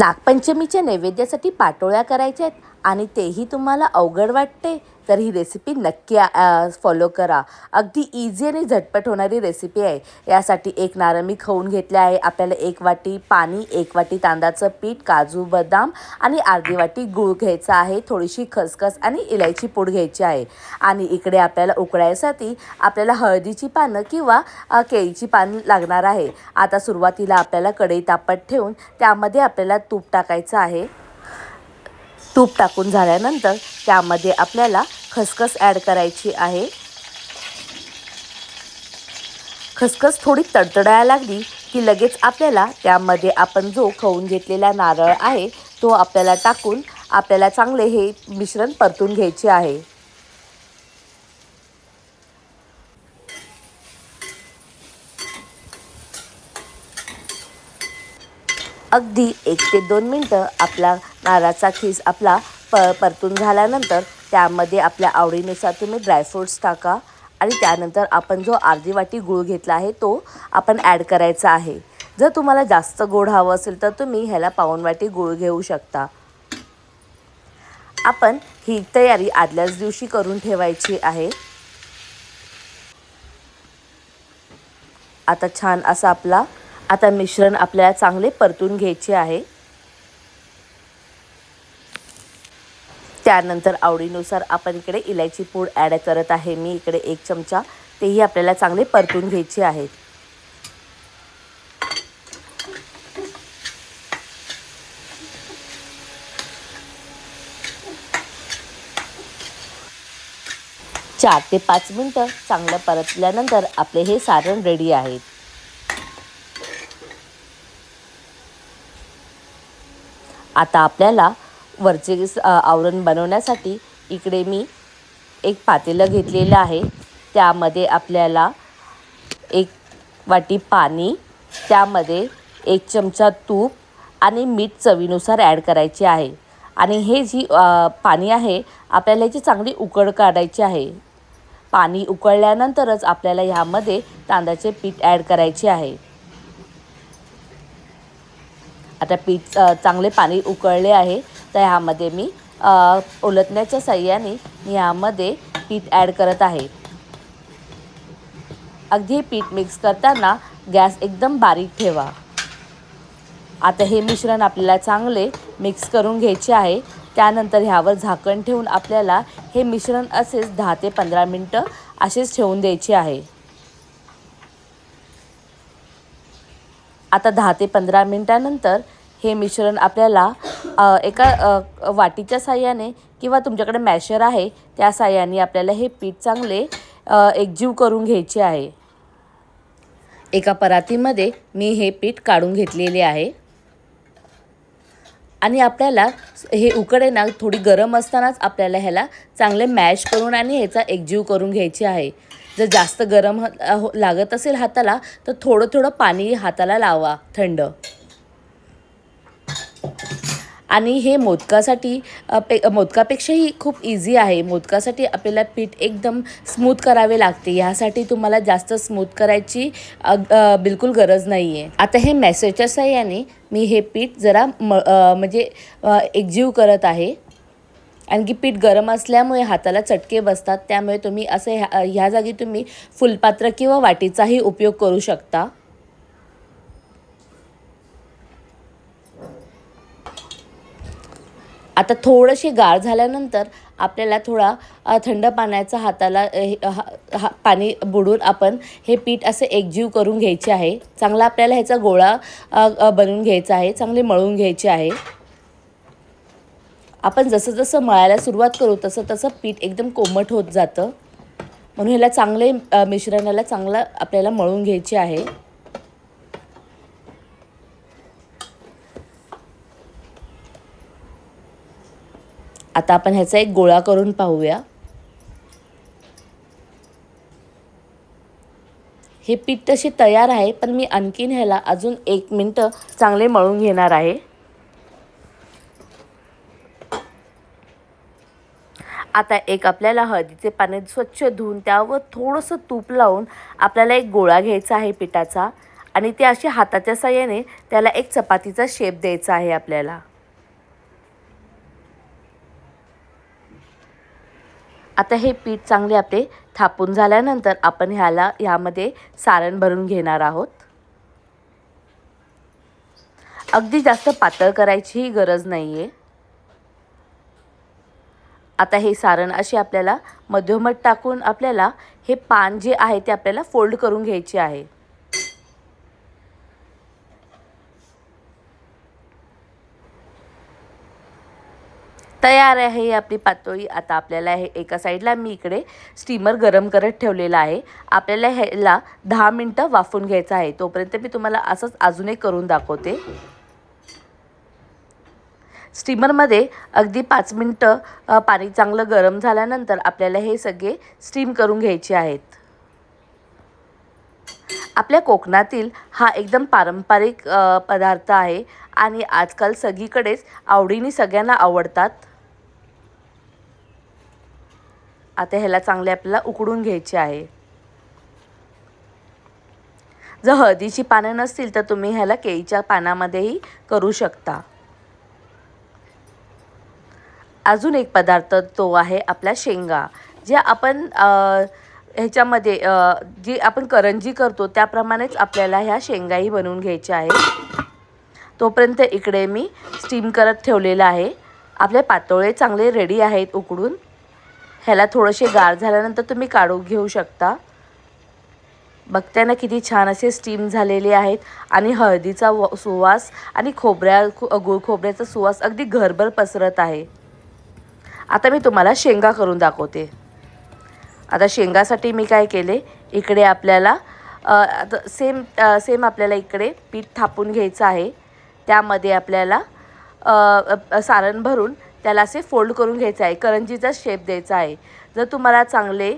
नागपंचमीच्या नैवेद्यासाठी पाटोळ्या करायच्या आहेत आणि तेही तुम्हाला अवघड वाटते तर ही रेसिपी नक्की फॉलो करा. अगदी इझी आणि झटपट होणारी रेसिपी आहे. यासाठी एक नारळ मी खवून घेतले आहे. आपल्याला 1 वाटी पाणी, 1 वाटी तांदळाचं पीठ, काजू बदाम आणि अर्धी वाटी गूळ घ्यायचा आहे. थोडीशी खसखस आणि इलायची पूड घ्यायची आहे. आणि इकडे आपल्याला उकळायसाठी आपल्याला हळदीची पानं किंवा केळीची पानं लागणार आहे. आता सुरुवातीला आपल्याला कढई तापत ठेवून त्यामध्ये आपल्याला तूप टाकायचं आहे. तूप टाकून झाल्यानंतर त्यामध्ये आपल्याला खसखस ॲड करायची आहे. खसखस थोडी तडतडायला लागली की लगेच आपल्याला त्यामध्ये आपण जो खवून घेतलेला नारळ आहे तो आपल्याला टाकून आपल्याला चांगले हे मिश्रण परतून घ्यायचे आहे. अगदी 1 ते 2 मिनटं आपला नारळाचा खीस आपला परतून झाल्यानंतर त्यामध्ये आपल्या आवडीनुसार तुम्ही ड्रायफ्रूट्स टाका आणि त्यानंतर आपण जो अर्धी वाटी गूळ घेतला आहे तो आपण ॲड करायचा आहे. जर तुम्हाला जास्त गोड हवं असेल तर तुम्ही ह्याला पाऊण वाटी गूळ घेऊ शकता. आपण ही तयारी आदल्याच दिवशी करून ठेवायची आहे. आता छान असं आता मिश्रण आपल्याला चांगले परतून घ्यायचे आहे. त्यानंतर आवडीनुसार आपण इकडे इलायची पूड ॲड करत आहे. मी इकडे 1 चमचा, तेही आपल्याला चांगले परतून घ्यायचे आहेत. चार ते 5 मिनटं चांगलं परतल्यानंतर आपले हे सारण रेडी आहे. आता आपल्याला वरचे आवरण बनवण्यासाठी इकडे मी एक पातेलं घेतलेलं आहे. त्यामध्ये आपल्याला 1 वाटी पाणी, त्यामध्ये 1 चमचा तूप आणि मीठ चवीनुसार ॲड करायचे आहे. आणि हे जी पाणी आहे आपल्याला याची चांगली उकळ काढायची आहे. पाणी उकळल्यानंतरच आपल्याला ह्यामध्ये तांदळाचे पीठ ॲड करायचे आहे. आता पीठ चांगले पाणी उकळले आहे तर ह्यामध्ये मी उलटण्याच्या साहाय्याने ह्यामध्ये पीठ ॲड करत आहे. अगदी पीठ मिक्स करताना गॅस एकदम बारीक ठेवा. आता हे मिश्रण आपल्याला चांगले मिक्स करून घ्यायचे आहे. त्यानंतर ह्यावर झाकण ठेवून आपल्याला हे मिश्रण असेच 10 ते 15 मिनटं असेच ठेवून द्यायचे आहे. आता 10 ते 15 मिनटानंतर हे मिश्रण आपल्याला एका वाटीच्या साहाय्याने किंवा तुमच्याकडे मॅशर आहे त्या साहाय्याने आपल्याला हे पीठ चांगले एकजीव करून घ्यायचे आहे. एका परातीमध्ये मी हे पीठ काढून घेतलेले आहे. आणि आपल्याला हे उकड आहे ना थोडी गरम असतानाच आपल्याला ह्याला चांगले मॅश करून आणि ह्याचा एकजीव करून घ्यायचे आहे. जर जास्त गरम लागत असेल हाताला तर थोडं थोडं पाणी हाताला लावा थंड. आणि हे मोदकापेक्षाही खूप इझी आहे. मोदकासाठी आपल्याला पीठ एकदम स्मूथ करावे लागते. ह्यासाठी तुम्हाला जास्त स्मूथ करायची बिलकुल गरज नाही आहे. आता हे मॅशरच्या साहाय्याने मी हे पीठ जरा म्हणजे एकजीव करत आहे. आणखी पीठ गरम असल्यामुळे हाताला चटके बसतात. त्यामुळे तुम्ही असे ह्या जागी तुम्ही फुलपात्र किंवा वाटीचाही उपयोग करू शकता. आता थोडेसे गार झाल्यानंतर आपल्याला थोडा थंड पाण्याचा हाताला पाणी बुडवून आपण हे पीठ असे एकजीव करून घ्यायचे आहे. चांगला आपल्याला ह्याचा गोळा बनवून घ्यायचा आहे. चांगले मळून घ्यायचे आहे. आपण जसं जसं मळायला सुरुवात करू तसं तसं पीठ एकदम कोमट होत जातं. म्हणून ह्याला चांगले मिश्रणाला चांगलं आपल्याला मळून घ्यायचे आहे. आता आपण ह्याचा एक गोळा करून पाहूया. हे पीठ तसे तयार आहे पण मी आणखीन ह्याला अजून 1 मिनिट चांगले मळून घेणार आहे. आता एक आपल्याला हळदीचे पाने स्वच्छ धुवून त्यावर थोडंसं तूप लावून आपल्याला एक गोळा घ्यायचा आहे पिठाचा. आणि ते असे हाताच्या साहाय्याने त्याला एक चपातीचा शेप द्यायचा आहे आपल्याला. आता हे पीठ चांगले आपले थापून झाल्यानंतर आपण ह्यामध्ये सारण भरून घेणार आहोत. अगदी जास्त पातळ करायचीही गरज नाही आहे. आता हे सारण असे आपल्याला मधोमध टाकून आपल्याला हे पान जे आहे ते आपल्याला फोल्ड करून घ्यायचे आहे. तयार आहे आपली पातोळी. आता आपल्याला हे एका साईडला मी इकडे स्टीमर गरम करत ठेवलेला आहे. आपल्याला ह्याला 10 मिनटं वाफवून घ्यायचं आहे. तोपर्यंत मी तुम्हाला असंच अजून एक करून दाखवते. स्टीमरमध्ये अगदी 5 मिनटं पाणी चांगलं गरम झाल्यानंतर आपल्याला हे सगळे स्टीम करून घ्यायचे आहेत. आपल्या कोकणातील हा एकदम पारंपरिक पदार्थ आहे आणि आजकाल सगळीकडेच आवडीने सगळ्यांना आवडतात. आता ह्याला चांगले आपल्याला उकडून घ्यायचे आहे. जर हळदीची पानं नसतील तर तुम्ही ह्याला केळीच्या पानामध्येही करू शकता. अजून एक पदार्थ तो आहे आपल्या शेंगा. जे आपण ह्याच्यामध्ये जी आपण करंजी करतो त्याप्रमाणेच आपल्याला ह्या शेंगाही बनवून घ्यायच्या आहेत. तोपर्यंत इकडे मी स्टीम करत ठेवलेलं आहे. आपले पातोळे चांगले रेडी आहेत उकडून. ह्याला थोडेसे गार झाल्यानंतर तुम्ही काढून घेऊ शकता. बघताना किती छान असे स्टीम झालेले आहेत आणि हळदीचा सुवास आणि गुळ खोबऱ्याचा सुवास अगदी घरभर पसरत आहे. आता मी तुम्हाला शेंगा करून दाखवते. आता शेंगासाठी मी काय केले, इकडे आपल्याला सेम आपल्याला इकडे पीठ थापून घ्यायचं आहे. त्यामध्ये आपल्याला सारण भरून त्याला असे फोल्ड करून घ्यायचं आहे. करंजीचा शेप द्यायचा आहे. जर तुम्हाला चांगले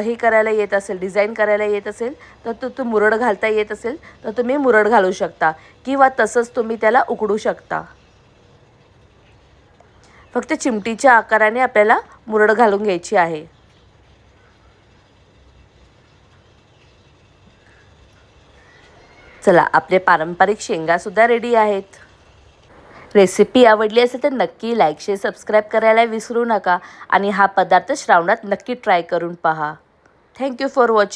हे करायला येत असेल, डिझाईन करायला येत असेल तर तो मुरड घालता येत असेल तर तुम्ही मुरड घालू शकता किंवा तसंच तुम्ही त्याला उकडू शकता. फक्त चिमटीच्या आकाराने आपल्याला मुरड घालून घ्यायची आहे. चला, आपले पारंपरिक शेंगासुद्धा रेडी आहेत. रेसिपी आवडली असेल तर नक्की लाईक, शेअर, सबस्क्राईब करायला विसरू नका आणि हा पदार्थ श्रावणात नक्की ट्राय करून पहा. Thank you for watching.